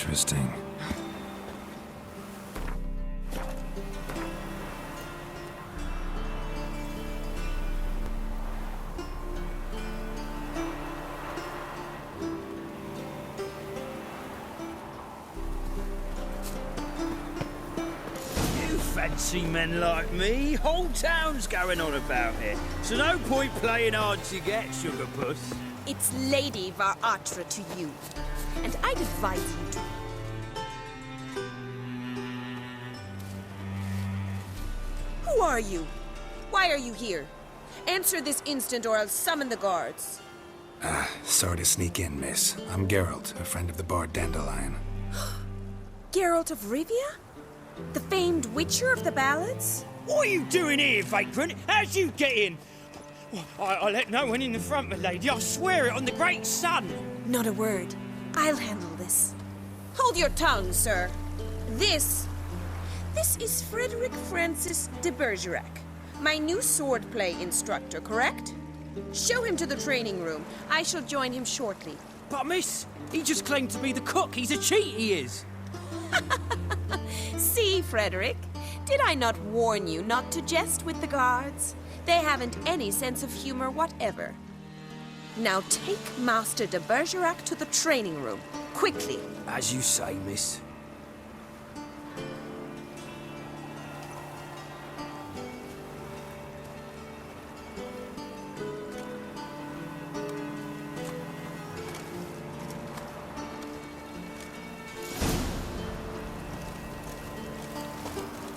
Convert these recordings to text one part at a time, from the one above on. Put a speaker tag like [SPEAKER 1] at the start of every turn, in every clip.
[SPEAKER 1] Interesting.
[SPEAKER 2] Fancy men like me, whole town's going on about it. So no point playing hard to get, sugar puss.
[SPEAKER 3] It's Lady Varatra to you, and I'd advise you to. Who are you? Why are you here? Answer this instant or I'll summon the guards.
[SPEAKER 1] Sorry to sneak in, miss. I'm Geralt, a friend of the bard Dandelion.
[SPEAKER 3] Geralt of Rivia? The famed witcher of the ballads?
[SPEAKER 2] What are you doing here, vagrant? How'd you get in? I let no one in the front, my lady. I swear it on the great sun.
[SPEAKER 3] Not a word. I'll handle this. Hold your tongue, sir. This is Frederick Francis de Bergerac, my new swordplay instructor, correct? Show him to the training room. I shall join him shortly.
[SPEAKER 2] But miss, he just claimed to be the cook. He's a cheat, he is.
[SPEAKER 3] See, Frederick, did I not warn you not to jest with the guards? They haven't any sense of humor whatever. Now take Master de Bergerac to the training room, quickly.
[SPEAKER 2] As you say, miss.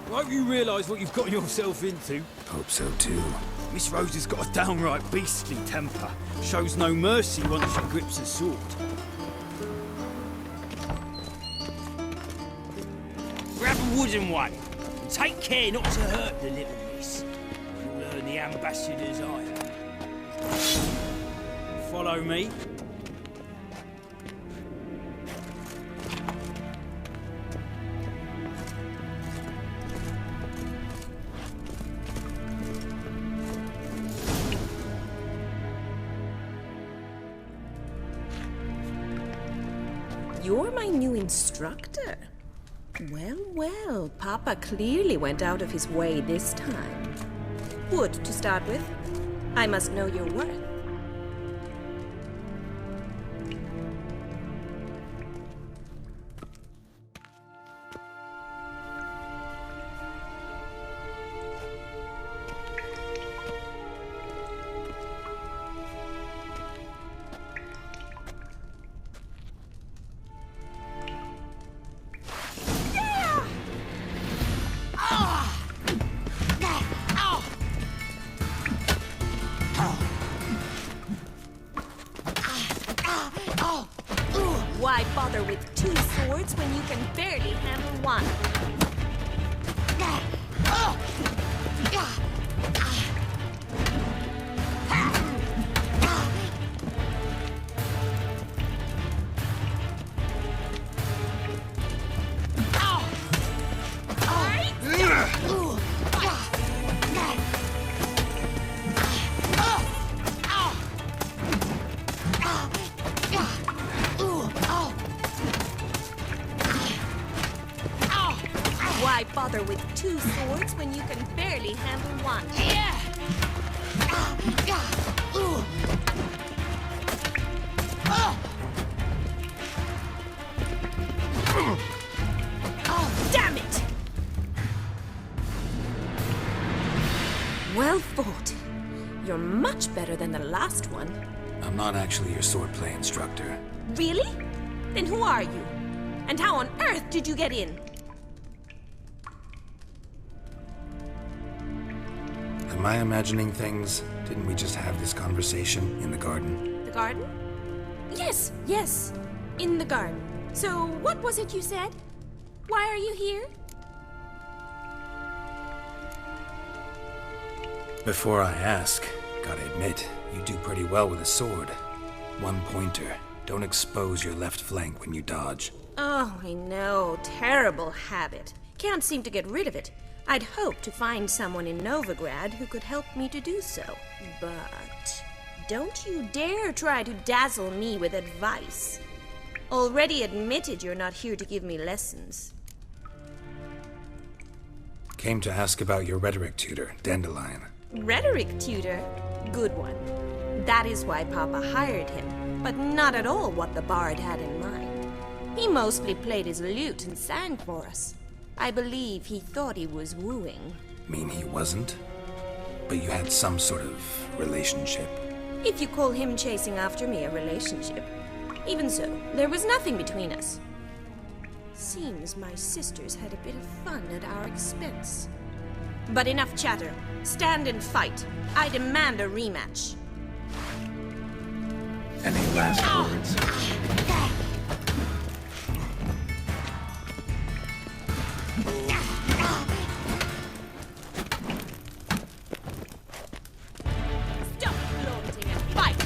[SPEAKER 2] I hope you realise what you've got yourself into.
[SPEAKER 1] Hope so too.
[SPEAKER 2] Miss Rose has got a downright beastly temper. Shows no mercy once she grips a sword. Grab a wooden one, and take care not to hurt the little miss. You'll learn the ambassador's ire. Follow me.
[SPEAKER 3] You're my new instructor. Well, well, Papa clearly went out of his way this time. Wood, to start with. I must know your worth. Why bother with two swords when you can barely handle one? Why bother with two swords when you can barely handle one? Damn it! Well fought. You're much better than the last one.
[SPEAKER 1] I'm not actually your swordplay instructor.
[SPEAKER 3] Really? Then who are you? And how on earth did you get in?
[SPEAKER 1] Am I imagining things? Didn't we just have this conversation in the garden?
[SPEAKER 3] The garden? Yes, yes. In the garden. So, what was it you said? Why are you here?
[SPEAKER 1] Before I ask, gotta admit, you do pretty well with a sword. One pointer. Don't expose your left flank when you dodge.
[SPEAKER 3] Oh, I know. Terrible habit. Can't seem to get rid of it. I'd hoped to find someone in Novigrad who could help me to do so. But don't you dare try to dazzle me with advice. Already admitted you're not here to give me lessons.
[SPEAKER 1] Came to ask about your rhetoric tutor, Dandelion.
[SPEAKER 3] Rhetoric tutor? Good one. That is why Papa hired him, but not at all what the bard had in mind. He mostly played his lute and sang for us. I believe he thought he was wooing.
[SPEAKER 1] Mean he wasn't? But you had some sort of relationship?
[SPEAKER 3] If you call him chasing after me a relationship. Even so, there was nothing between us. Seems my sisters had a bit of fun at our expense. But enough chatter. Stand and fight. I demand a rematch.
[SPEAKER 1] Any last words?
[SPEAKER 3] Stop flaunting and fight!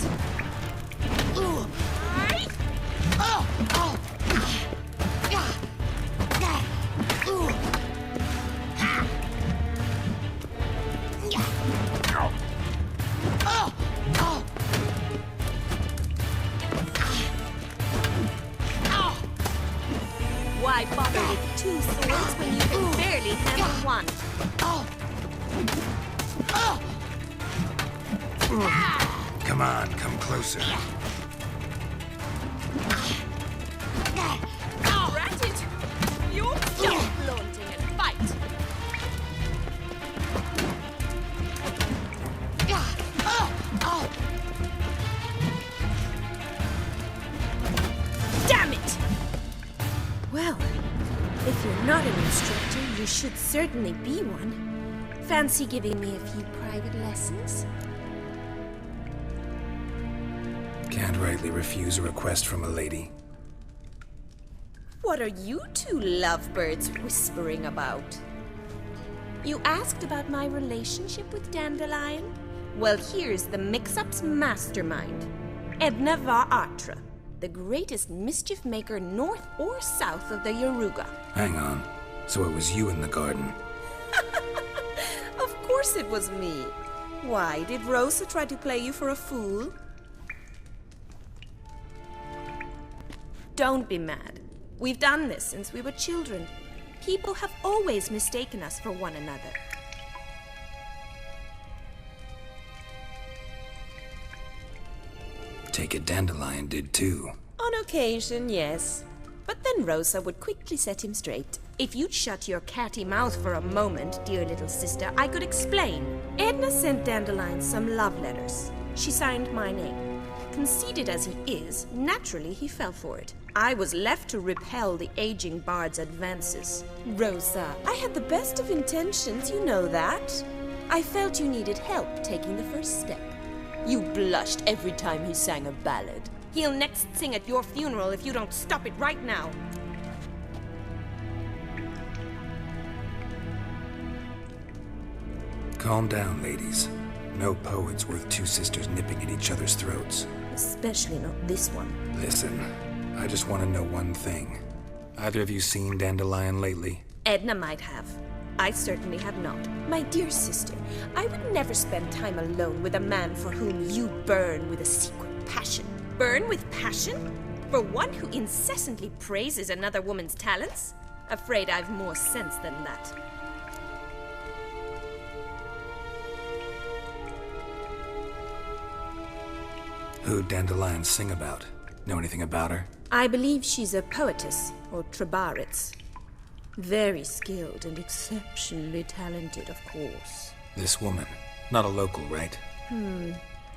[SPEAKER 3] Why bother with two swords when you can barely handle one?
[SPEAKER 1] Come on, come closer.
[SPEAKER 3] Rat it! You stop flaunting and fight! Damn it! Well, if you're not an instructor, you should certainly be one. Fancy giving me a few private lessons?
[SPEAKER 1] Can't rightly refuse a request from a lady.
[SPEAKER 3] What are you two lovebirds whispering about? You asked about my relationship with Dandelion? Well, here's the mix-up's mastermind. Edna var Atra, the greatest mischief maker north or south of the Yaruga.
[SPEAKER 1] Hang on. So it was you in the garden?
[SPEAKER 3] Of course it was me. Why, did Rosa try to play you for a fool? Don't be mad. We've done this since we were children. People have always mistaken us for one another.
[SPEAKER 1] Take it Dandelion did too.
[SPEAKER 3] On occasion, yes. But then Rosa would quickly set him straight. If you'd shut your catty mouth for a moment, dear little sister, I could explain. Edna sent Dandelion some love letters. She signed my name. Conceited as he is, naturally he fell for it. I was left to repel the aging bard's advances. Rosa, I had the best of intentions, you know that. I felt you needed help taking the first step. You blushed every time he sang a ballad. He'll next sing at your funeral if you don't stop it right now.
[SPEAKER 1] Calm down, ladies. No poet's worth two sisters nipping at each other's throats.
[SPEAKER 3] Especially not this one.
[SPEAKER 1] Listen, I just want to know one thing. Either of you seen Dandelion lately?
[SPEAKER 3] Edna might have. I certainly have not. My dear sister, I would never spend time alone with a man for whom you burn with a secret passion. Burn with passion? For one who incessantly praises another woman's talents? Afraid I've more sense than that.
[SPEAKER 1] Who'd Dandelion sing about? Know anything about her?
[SPEAKER 3] I believe she's a poetess, or trabaritz. Very skilled and exceptionally talented, of course.
[SPEAKER 1] This woman. Not a local, right?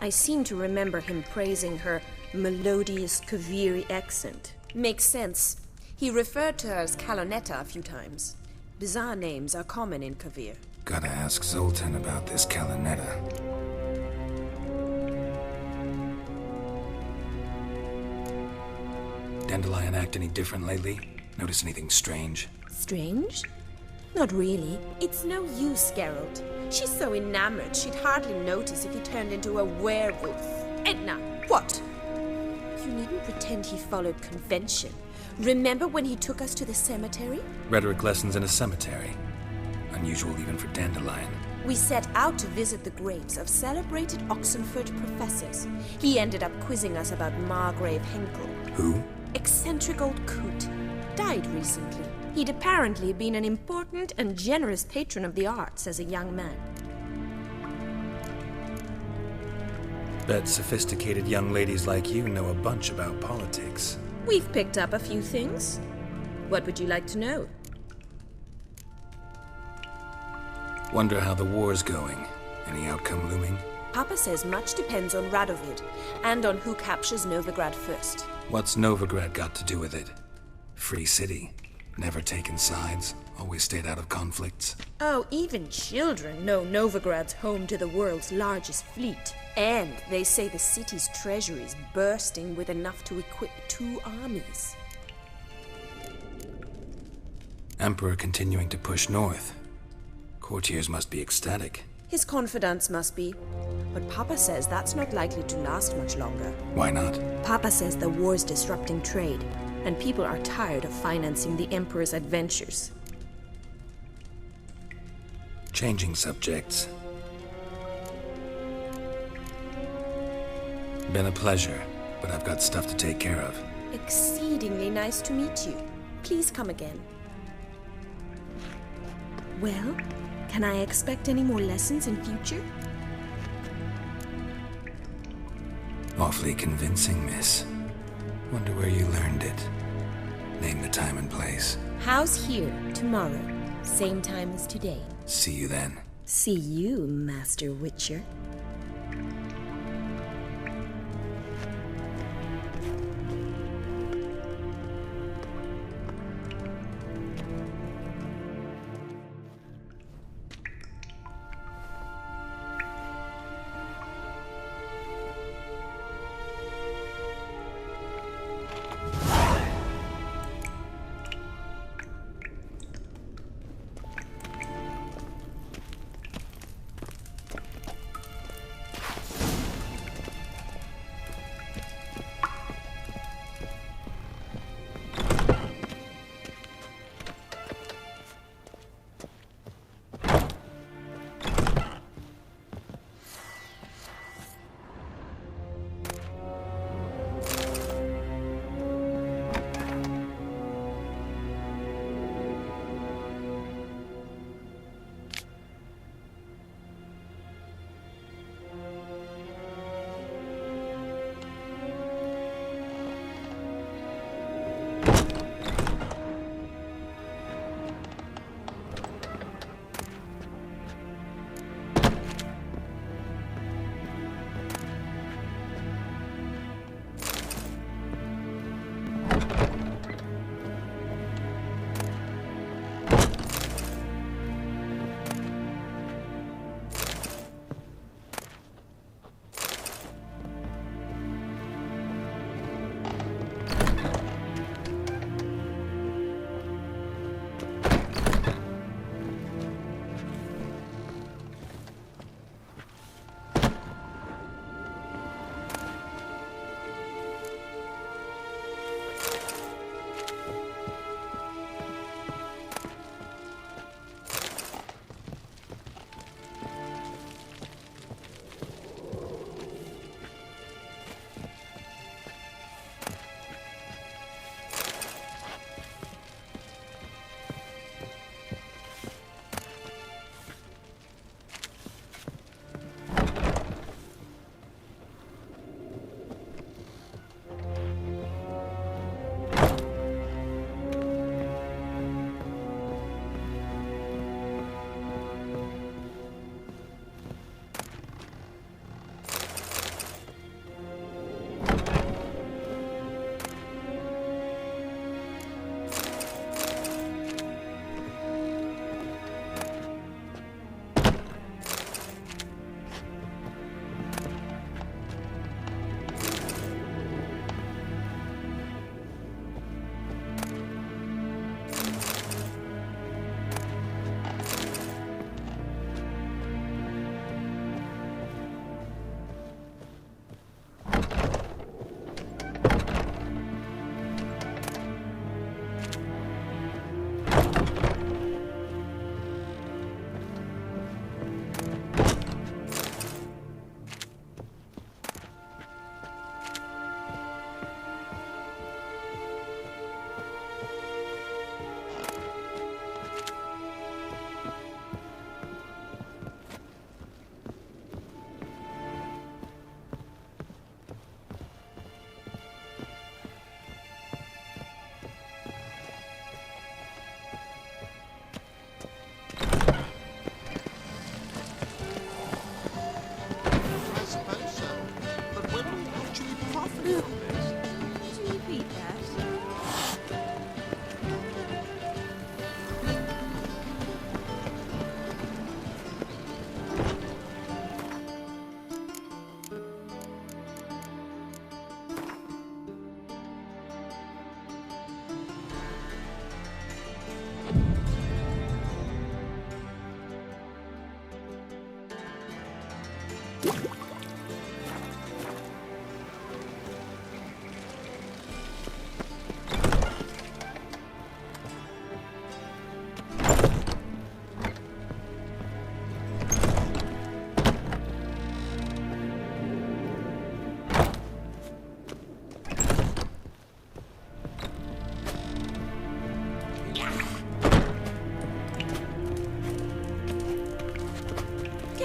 [SPEAKER 3] I seem to remember him praising her melodious Kaviri accent. Makes sense. He referred to her as Kalonetta a few times. Bizarre names are common in Kavir.
[SPEAKER 1] Gotta ask Zoltan about this Kalonetta. Dandelion act any different lately? Notice anything strange?
[SPEAKER 3] Strange? Not really. It's no use, Geralt. She's so enamored she'd hardly notice if he turned into a werewolf. Edna! What? You needn't pretend he followed convention. Remember when he took us to the cemetery?
[SPEAKER 1] Rhetoric lessons in a cemetery. Unusual even for Dandelion.
[SPEAKER 3] We set out to visit the graves of celebrated Oxenford professors. He ended up quizzing us about Margrave Henkel.
[SPEAKER 1] Who?
[SPEAKER 3] eccentric old coot. Died recently. He'd apparently been an important and generous patron of the arts as a young man.
[SPEAKER 1] Bet sophisticated young ladies like you know a bunch about politics.
[SPEAKER 3] We've picked up a few things. What would you like to know?
[SPEAKER 1] Wonder how the war's going. Any outcome looming?
[SPEAKER 3] Papa says much depends on Radovid, and on who captures Novigrad first.
[SPEAKER 1] What's Novigrad got to do with it? Free city. Never taken sides. Always stayed out of conflicts.
[SPEAKER 3] Oh, even children know Novigrad's home to the world's largest fleet. And they say the city's treasury's bursting with enough to equip 2 armies.
[SPEAKER 1] Emperor continuing to push north. Courtiers must be ecstatic.
[SPEAKER 3] His confidants must be. But Papa says that's not likely to last much longer.
[SPEAKER 1] Why not?
[SPEAKER 3] Papa says the war's disrupting trade, and people are tired of financing the Emperor's adventures.
[SPEAKER 1] Changing subjects. Been a pleasure, but I've got stuff to take care of.
[SPEAKER 3] Exceedingly nice to meet you. Please come again. Well, can I expect any more lessons in future?
[SPEAKER 1] Awfully convincing, miss. Wonder where you learned it. Name the time and place.
[SPEAKER 3] House here, tomorrow. Same time as today.
[SPEAKER 1] See you then.
[SPEAKER 3] See you, Master Witcher. Could you repeat that?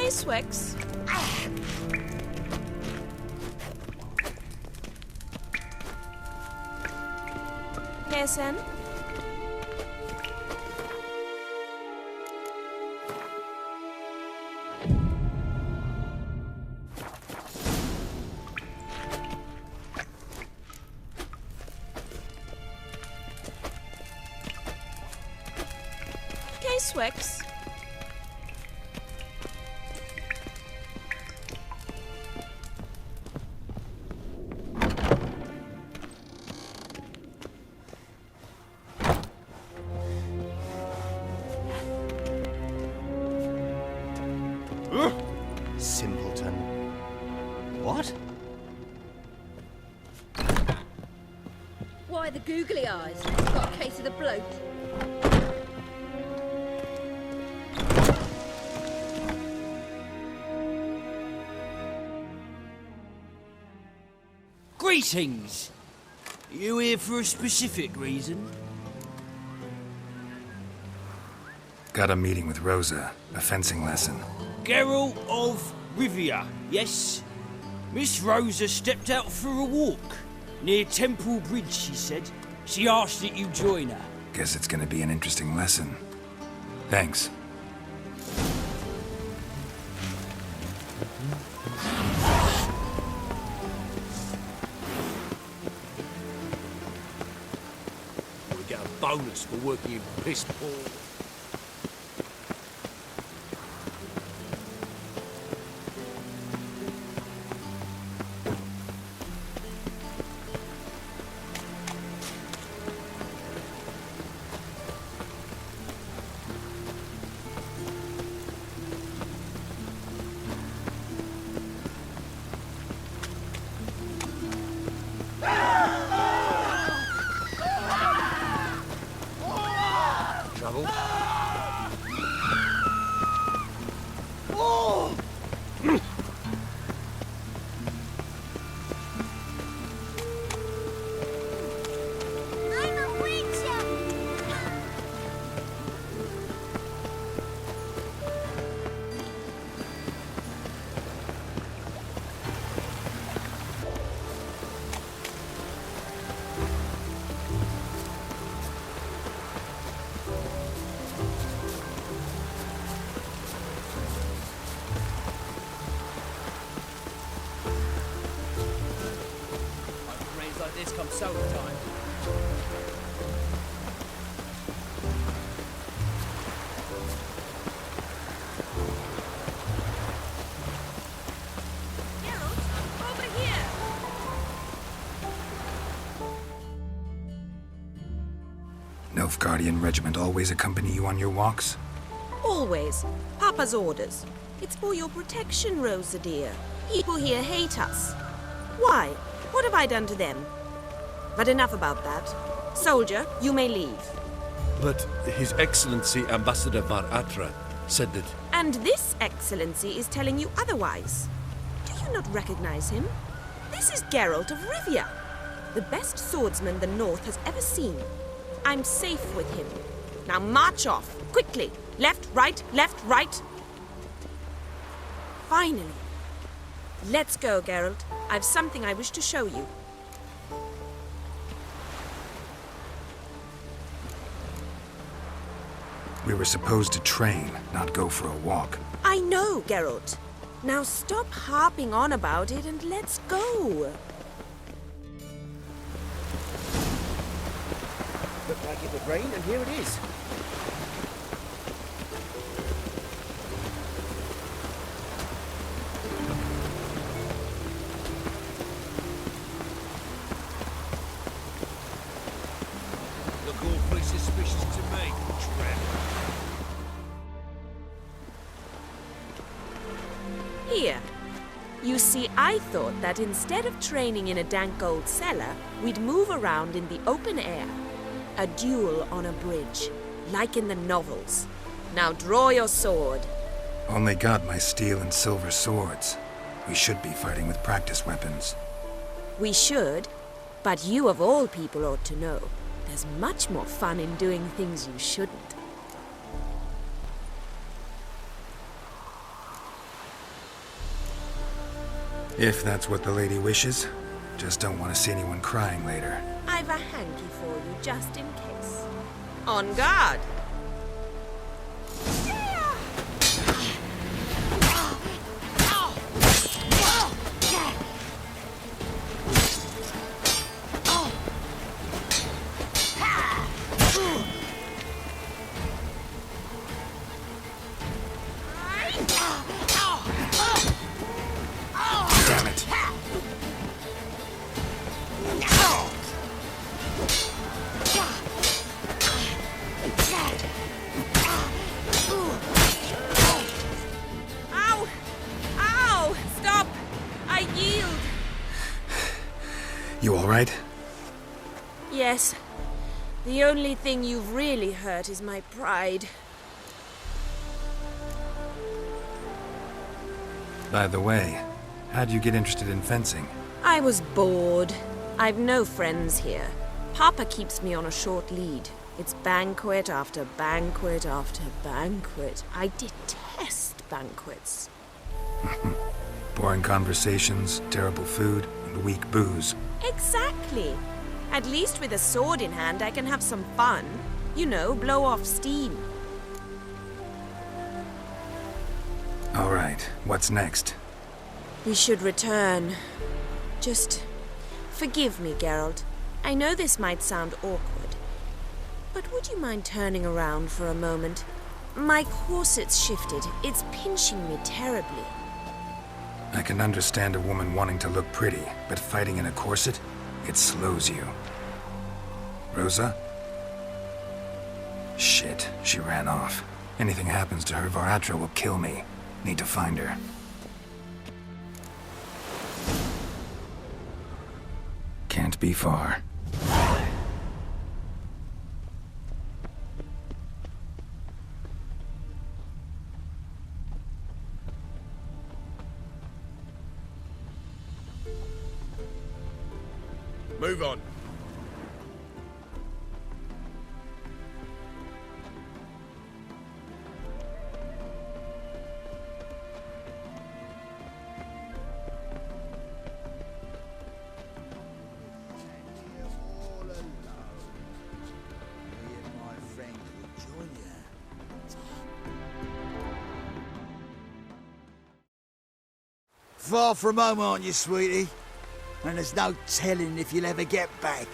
[SPEAKER 3] Swix. Pearson. Swix.
[SPEAKER 4] Simpleton. What?
[SPEAKER 5] Why the googly eyes? Got a case of the bloat.
[SPEAKER 2] Greetings! You here for a specific reason?
[SPEAKER 1] Got a meeting with Rosa, a fencing lesson.
[SPEAKER 2] Geralt of Rivia, yes? Miss Rosa stepped out for a walk. Near Temple Bridge, she said. She asked that you join her.
[SPEAKER 1] Guess it's gonna be an interesting lesson. Thanks.
[SPEAKER 6] We get a bonus for working in piss poor. Trouble?
[SPEAKER 5] I'm a witcher!
[SPEAKER 7] Rains like this come solar time.
[SPEAKER 3] Geralt, over here!
[SPEAKER 1] Nilfgaardian regiment always accompany you on your walks?
[SPEAKER 3] Always. Papa's orders. It's for your protection, Rosa dear. People here hate us. Why? What have I done to them? But enough about that. Soldier, you may leave.
[SPEAKER 6] But His Excellency Ambassador Var Atra said that...
[SPEAKER 3] And this excellency is telling you otherwise. Do you not recognize him? This is Geralt of Rivia, the best swordsman the North has ever seen. I'm safe with him. Now march off, quickly. Left, right, Finally. Let's go, Geralt. I've something I wish to show you.
[SPEAKER 1] We were supposed to train, not go for a walk.
[SPEAKER 3] I know, Geralt. Now stop harping on about it and let's go.
[SPEAKER 2] like it would rain, and here it is.
[SPEAKER 6] Look awfully suspicious to me, Trent.
[SPEAKER 8] Here. You see, I thought that instead of training in a dank old cellar, we'd move around in the open air. A duel on a bridge, like in the novels. Now draw your sword.
[SPEAKER 1] Only got my steel and silver swords. We should be fighting with practice weapons.
[SPEAKER 8] We should, but you of all people ought to know. There's much more fun in doing things you shouldn't.
[SPEAKER 1] If that's what the lady wishes. Just don't want to see anyone crying later.
[SPEAKER 8] I've a hanky for you, just in case. On guard!
[SPEAKER 1] Damn it.
[SPEAKER 8] Ow! Ow! Stop! I yield!
[SPEAKER 1] You all right?
[SPEAKER 8] Yes. The only thing you've really hurt is my pride.
[SPEAKER 1] By the way, how'd you get interested in fencing?
[SPEAKER 8] I was bored. I've no friends here. Papa keeps me on a short lead. It's banquet after banquet after banquet. I detest banquets.
[SPEAKER 1] Boring conversations, terrible food, and weak booze.
[SPEAKER 8] Exactly. At least with a sword in hand, I can have some fun. You know, blow off steam.
[SPEAKER 1] All right, what's next?
[SPEAKER 8] We should return. Just forgive me, Geralt. I know this might sound awkward, but would you mind turning around for a moment? My corset's shifted. It's pinching me terribly.
[SPEAKER 1] I can understand a woman wanting to look pretty, but fighting in a corset, it slows you. Rosa? Shit, she ran off. Anything happens to her, Varatra will kill me. Need to find her. Can't be far.
[SPEAKER 6] Move on.
[SPEAKER 9] Far from home, aren't you, sweetie? And there's no telling if you'll ever get back.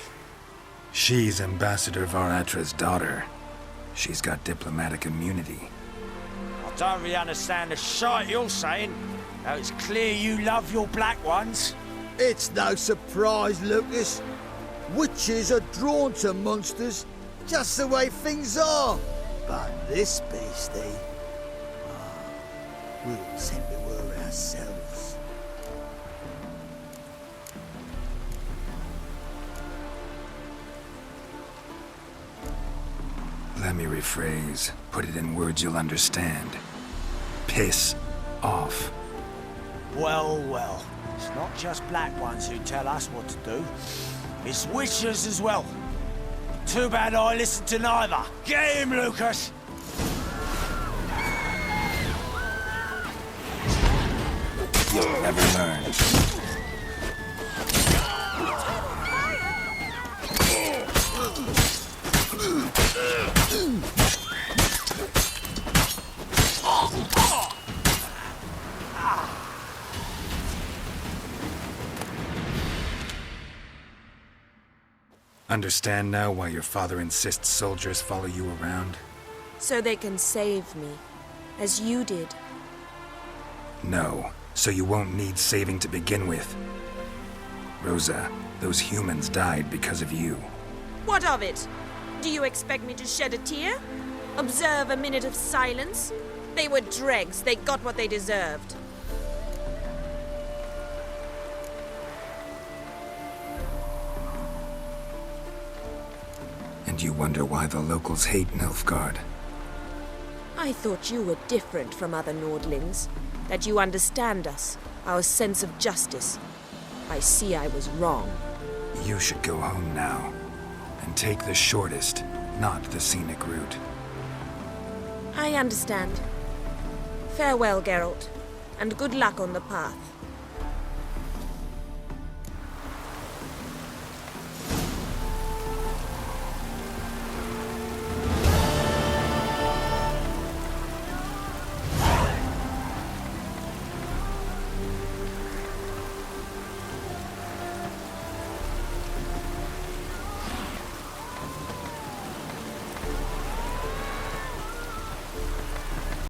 [SPEAKER 1] She's Ambassador Varatra's daughter. She's got diplomatic immunity.
[SPEAKER 2] I don't really understand the shite you're saying. Now it's clear you love your black ones.
[SPEAKER 9] It's no surprise, Lucas. Witches are drawn to monsters, just the way things are. But this beastie, we'll send to her ourselves.
[SPEAKER 1] Let me rephrase. Put it in words you'll understand. Piss off.
[SPEAKER 2] Well, well. It's not just black ones who tell us what to do. It's witches as well. Too bad I listened to neither. Get him, Lucas!
[SPEAKER 1] You'll never learn. Understand now why your father insists soldiers follow you around?
[SPEAKER 8] So they can save me, as you did.
[SPEAKER 1] No, so you won't need saving to begin with. Rosa, those humans died because of you.
[SPEAKER 8] What of it? Do you expect me to shed a tear? Observe a minute of silence? They were dregs. They got what they deserved.
[SPEAKER 1] And you wonder why the locals hate Nilfgaard.
[SPEAKER 8] I thought you were different from other Nordlings. That you understand us, our sense of justice. I see I was wrong.
[SPEAKER 1] You should go home now. And take the shortest, not the scenic route.
[SPEAKER 8] I understand. Farewell, Geralt, and good luck on the path.